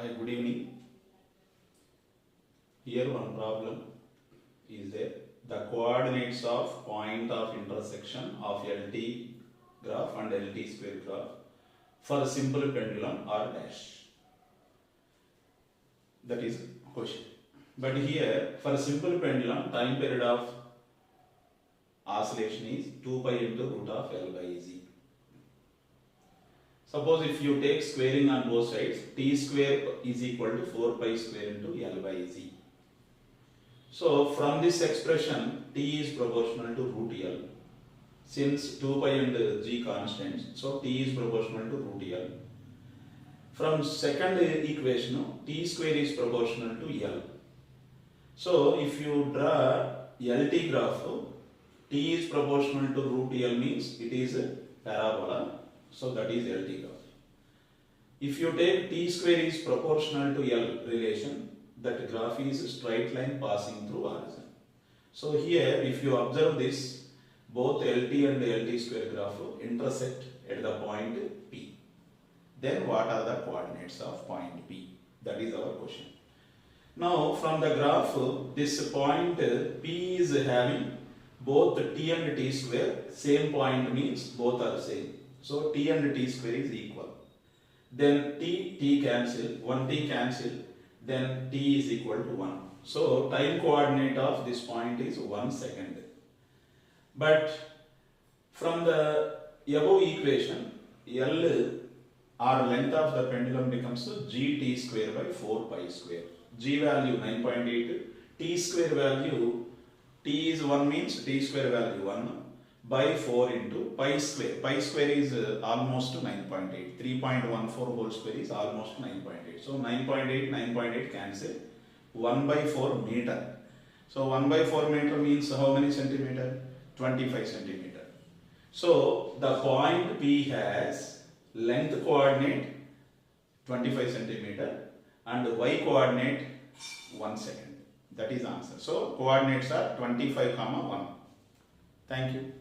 Hi, good evening. Here one problem is there. The coordinates of point of intersection of LT graph and LT square graph for a simple pendulum are dash. That is question. But here for a simple pendulum, time period of oscillation is 2 pi into root of L by Z. Suppose if you take squaring on both sides, t square is equal to 4 pi square into L by Z. So from this expression, t is proportional to root L. Since 2 pi and G constants, so t is proportional to root L. From second equation, t square is proportional to L. So if you draw LT graph, t is proportional to root L means it is a parabola. So that is LT graph. If you take t square is proportional to L relation, that graph is a straight line passing through origin. So here if you observe this, both LT and LT square graph intersect at the point P. Then what are the coordinates of point P? That is our question. Now from the graph, this point P is having both t and t square, same point means both are same. So t and t square is equal. Then t cancel, 1t cancel, then t is equal to 1. So time coordinate of this point is 1 second. But from the above equation, L or length of the pendulum becomes gt square by 4 pi square. G value 9.8, t square value, t is 1 means t square value 1 by 4 into pi square. Pi square is almost 9.8. 3.14 whole square is almost 9.8. So 9.8 cancel. 1 by 4 meter. So 1 by 4 meter means how many centimeter? 25 centimeter. So the point P has length coordinate 25 centimeter and y coordinate 1 second. That is answer. So coordinates are 25, 1. Thank you.